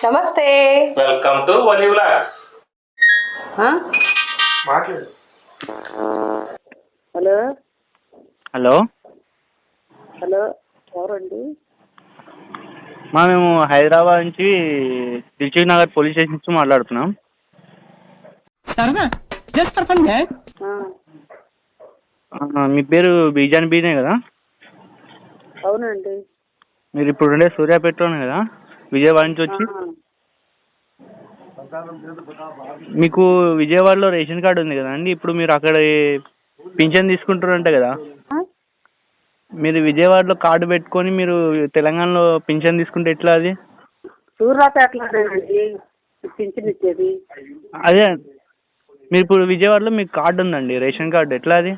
నమస్తే. Welcome to Vali vlogs. మాట్లాడు. Hello hello hello ఎవరండి? మేము హైదరాబాద్ నుంచి దిల్సుఖ్ నగర్ పోలీస్ స్టేషన్ నుంచి మాట్లాడుతున్నాం. మీ పేరు బీజాన్ బీనే కదా? అవునండి. మీరు ఇప్పుడు ఉండే సూర్యాపేటలోనే కదా, విజయవాడ నుంచి వచ్చి? మీకు విజయవాడలో రేషన్ కార్డు ఉంది కదా అండి, ఇప్పుడు మీరు అక్కడ పింఛన్ తీసుకుంటారంట కదా. మీరు విజయవాడలో కార్డు పెట్టుకొని మీరు తెలంగాణలో పింఛన్ తీసుకుంటే ఎట్లా? అది సూర్యాపేటలో పింఛన్ ఇచ్చేది. అదే మీరు ఇప్పుడు విజయవాడలో మీకు కార్డు ఉందండి, రేషన్ కార్డు, ఎట్లా అది?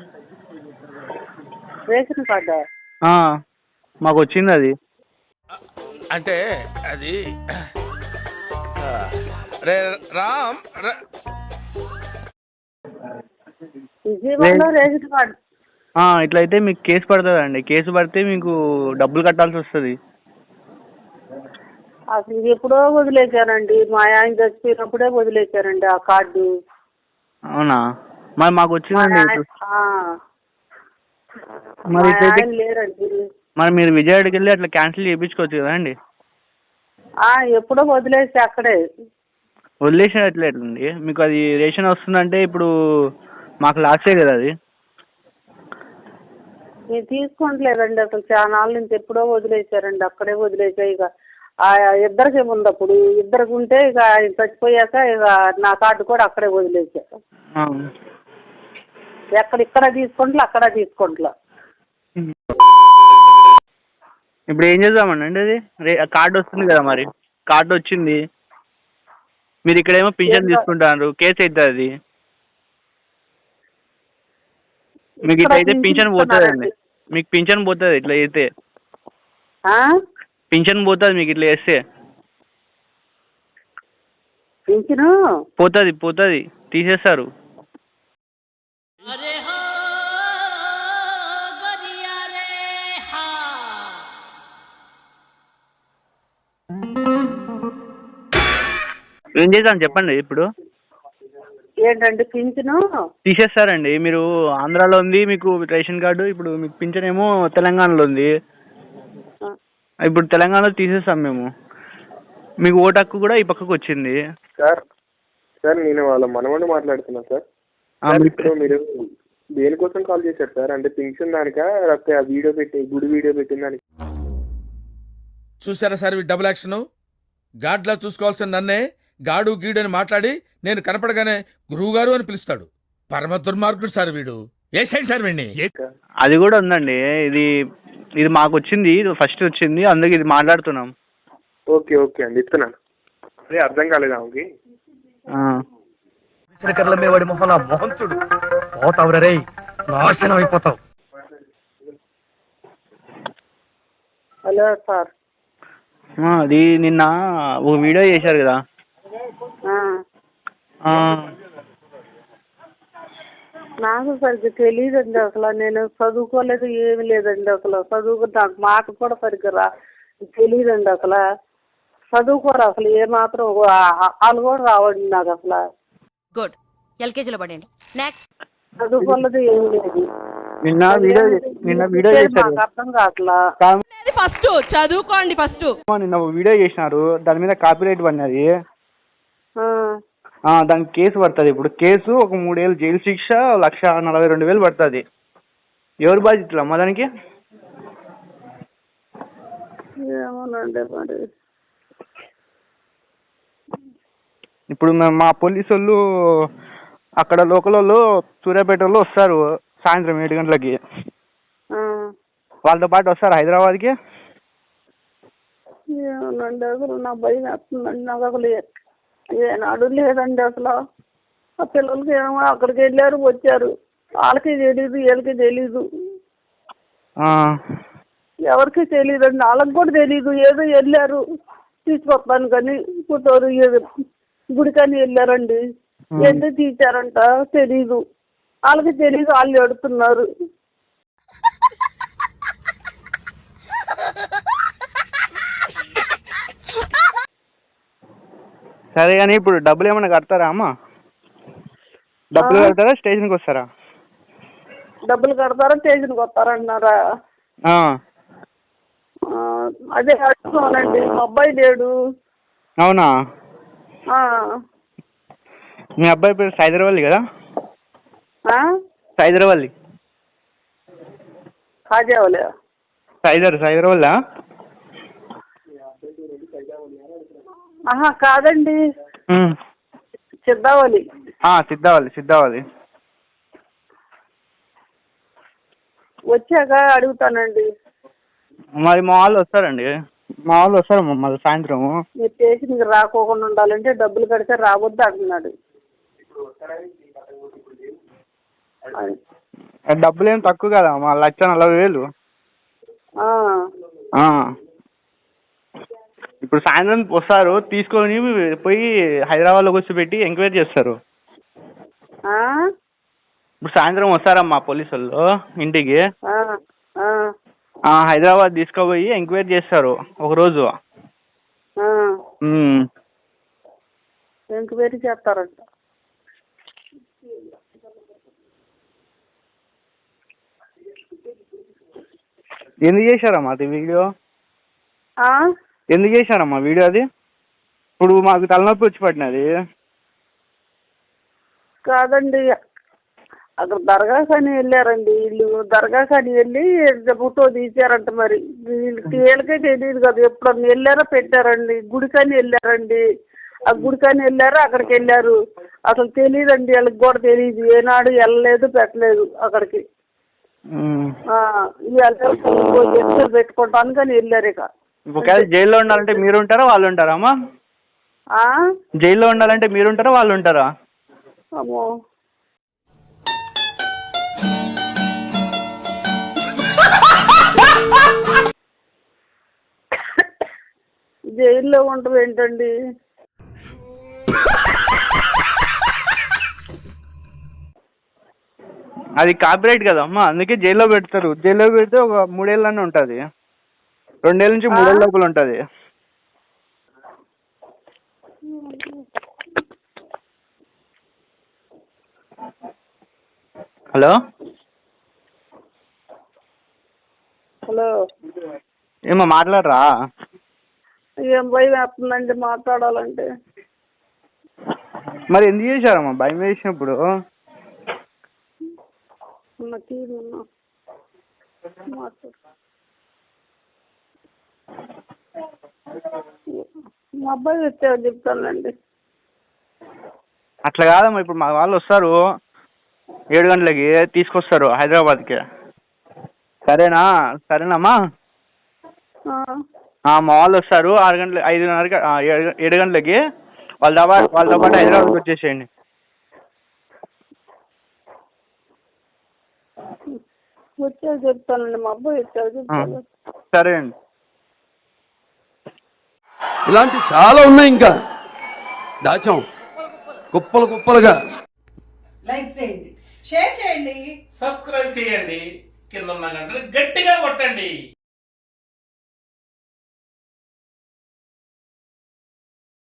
రేషన్ కార్డా? మాకు వచ్చింది అది. అంటే అది విజయవాడలో రేషన్ కార్డు. ఇట్లయితే మీకు కేసు పడుతుందండి. కేసు పడితే మీకు డబ్బులు కట్టాల్సి వస్తుంది. అసలు ఇది ఎప్పుడో వదిలేశారండి, మా ఆయన చచ్చిపోయినప్పుడే వదిలేశారండి ఆ కార్డు. అవునా? మరి మాకు వచ్చిందండి. లేరండి. మరి మీరు విజయవాడకి వెళ్ళి అట్లా క్యాన్సిల్ చేయించుకోవచ్చు కదా అండి. ఎప్పుడో వదిలేసి అక్కడే వదిలేసిన ఎట్లండి? మీకు అది రేషన్ వస్తుందంటే ఇప్పుడు మాకు లాసే కదా అది. నేను తీసుకుంటలేదండి అసలు, చాలా నాళ్ళ నుంచి ఎప్పుడో వదిలేశారండి, అక్కడే వదిలేసా. ఇక ఇద్దరికి ఉంది, అప్పుడు ఇద్దరికి ఉంటే ఇక ఆయన చచ్చిపోయాక ఇక నా కార్డు కూడా అక్కడే వదిలేసా. ఇక్కడ తీసుకుంటా అక్కడ తీసుకుంటా. ఇప్పుడు ఏం చేద్దామండి? అది కార్డు వస్తుంది కదా, మరి కార్డు వచ్చింది, మీరు ఇక్కడేమో పింఛన్ తీసుకుంటారు, కేసు అవుతుంది అది. మీకు ఇట్లా అయితే పింఛన్ పోతుందండి, మీకు పింఛన్ పోతుంది ఇట్లా అయితే. పింఛన్ పోతుంది మీకు ఇట్లా చేస్తే. పింఛను పోతుంది తీసేస్తారు. ఏం చేద్దాం చెప్పండి. ఇప్పుడు ఏంటండి పింఛను తీసేస్తారండి. మీరు ఆంధ్రాలో ఉంది మీకు రేషన్ కార్డు, ఇప్పుడు మీకు పింఛన్ ఏమో తెలంగాణలో ఉంది. ఇప్పుడు తెలంగాణలో తీసేస్తాం మేము. మీకు ఓటు హక్కు కూడా ఈ పక్కకు వచ్చింది. సార్ నేను వాళ్ళ మనవడిని మాట్లాడుతున్నా సార్. ఇప్పుడు మీరు దేనికోసం కాల్ చేశారు సార్? అంటే పింఛన్ దానికా, లేకపోతే ఆ వీడియో గుడి వీడియో పెట్టిన దానికి? చూసారా సార్ డబుల్ యాక్షన్? గాడ్లా చూసుకోవాల్సిన నన్నే గాడు గీడు అని మాట్లాడి నేను కనపడగానే గురువు గారు అని పిలుస్తాడు. పరమ దుర్మార్గుడు సార్ వీడు. ఏ సైడ్ సార్ వీడిని? అది కూడా ఉందండి. ఇది మాకు వచ్చింది, ఇది ఫస్ట్ వచ్చింది, అందుకే ఇది మాట్లాడుతున్నాం. ఓకే ఓకే అండి, ఇస్తున్నాను. అదే అర్థం కాలేదు ఆమెకి. Hello sir. అది నిన్న ఒక వీడియో చేశారు కదా. నాకు సరిగ్గా తెలియదండి అసలు, నేను చదువుకోలేదు, ఏమి లేదండి అసలు. చదువుకు నాకు మాట కూడా సరిగ్గా తెలియదండి అసలు. చదువుకోరు అసలు, ఏ మాత్రం వాళ్ళు కూడా రావండి నాకు అసలు. గుడ్, ఎల్కేజీలో పడండి. నెక్స్ట్ చదువుకోలేదు, ఏమి లేదు. నిన్న వీడియో చేశారు, అర్థం కావట్లా. ఫస్ట్ చదువుకోండి. ఫస్ట్ నిన్న వీడియో చేసినారు, దాని మీద కాపీరైట్ పడినది. దానికి కేసు పడుతుంది. ఇప్పుడు కేసు ఒక 3 ఏళ్ళు జైలు శిక్ష, 1,42,000 పడుతుంది. ఎవరు బాధ్యతలు అమ్మా దానికి? ఏమోనండి మరి. ఇప్పుడు మా పోలీసు వాళ్ళు అక్కడ లోకల్ వాళ్ళు సూర్యాపేటలో వస్తారు సాయంత్రం 7 గంటలకి. వాళ్ళతో పాటు వస్తారు హైదరాబాద్కి. ఏమోనండి అసలు నా భయం వేస్తుందండి. నాకు అసలు ఏనాడు లేదండి అసలు. ఆ పిల్లలకి ఏమో అక్కడికి వెళ్ళారు వచ్చారు, వాళ్ళకి తెలీదు, వీళ్ళకి తెలీదు, ఎవరికి తెలియదండి. వాళ్ళకి కూడా తెలీదు. ఏదో వెళ్ళారు తీసుకొస్తాను కానీ పుట్టూరు గుడికని వెళ్ళారండి, ఎందుకు తీశారంట తెలీదు, వాళ్ళకి తెలీదు, వాళ్ళు ఎడుతున్నారు. సరే కానీ ఇప్పుడు డబ్బులు ఏమైనా కడతారా అమ్మ? డబ్బులు కడతారా స్టేషన్కి వస్తారా? డబ్బులు కడతారా స్టేషన్కి వస్తారంటున్నారా? ఆ. అదే అడుగుతానండి, మా అబ్బాయి లేడు. అవునా? ఆ. మీ అబ్బాయి పేరు సైదరవల్లి కదా? సైదరవల్లి. కాజావలే. సైదరవల్లా? కాదండి, సిద్ధావళి. సిద్ధావళి. వచ్చాక అడుగుతానండి. మరి మా వాళ్ళు వస్తారండి, మా వాళ్ళు వస్తారమ్మా మళ్ళీ సాయంత్రం. మీరు స్టేషన్కి రాకోకుండా ఉండాలంటే డబ్బులు కడితే రావద్దు అంటున్నాడు. డబ్బులు ఏం తక్కువ కదా మా 1,40,000. ఇప్పుడు సాయంత్రం వస్తారు, తీసుకొని పోయి హైదరాబాద్లో కూర్చోబెట్టి ఎంక్వైరీ చేస్తారు. ఇప్పుడు సాయంత్రం వస్తారమ్మా పోలీసు వాళ్ళు ఇంటికి. హైదరాబాద్ తీసుకుపోయి ఎంక్వైరీ చేస్తారు ఒకరోజు. ఎంక్వైరీ చేస్తారంట. ఎందుకు చేశారమ్మా అది వీడియో? ఎందుకు చేశారమ్మా వీడియో అది? ఇప్పుడు మాకు తలనొప్పి వచ్చి పట్టినది. కాదండి, అక్కడ దర్గా కానీ వెళ్ళారండి వీళ్ళు. దర్గా కానీ వెళ్ళి ఫోటో తీసారంట. మరి వీళ్ళకే తెలియదు కదా, ఎప్పుడన్నా వెళ్ళారో పెట్టారండి. గుడికని వెళ్ళారండి, ఆ గుడికని వెళ్ళారు, అక్కడికి వెళ్ళారు. అసలు తెలియదండి, వాళ్ళకి కూడా తెలియదు. ఏనాడు వెళ్ళలేదు, పెట్టలేదు అక్కడికి. పెట్టుకుంటాను కానీ వెళ్ళారు. ఇక ఒకవేళ జైల్లో ఉండాలంటే మీరు ఉంటారా వాళ్ళు ఉంటారా అమ్మా? జైల్లో ఉండాలంటే మీరు ఉంటారా వాళ్ళు ఉంటారా? అమ్మో, జైల్లో ఉంటాం ఏంటండి? అది కాపీరైట్ కదమ్మా, అందుకే జైల్లో పెడతారు. జైల్లో పెడితే ఒక 3 ఏళ్ళనే ఉంటుంది, 2 ఏళ్ళ నుంచి 3 ఏళ్ళ లోపల ఉంటుంది. హలో హలో, ఏమో మాట్లాడరా? ఏం భయం వేస్తుందండి మాట్లాడాలంటే. మరి ఎందుకు చేశారమ్మా భయం వేసినప్పుడు? మా అబ్బాయి వచ్చాక చెప్తానండి. అట్లా కాదమ్మా, ఇప్పుడు మా వాళ్ళు వస్తారు 7 గంటలకి తీసుకొస్తారు హైదరాబాద్కి. సరేనా? సరేనమ్మా. మా వాళ్ళు వస్తారు 6 గంటలకి 5:30కి 7 గంటలకి. వాళ్ళతో పాటు హైదరాబాద్కి వచ్చేసేయండి. వచ్చాక చెప్తానండి, మా అబ్బాయి వచ్చాక చెప్తాను. సరే అండి. ఇలాంటి చాలా ఉన్నాయి, ఇంకా దాచాం కుప్పలు కుప్పలుగా. లైక్ చేయండి, షేర్ చేయండి, సబ్స్క్రైబ్ చేయండి, కింద ఉన్న గంటలు గట్టిగా కొట్టండి.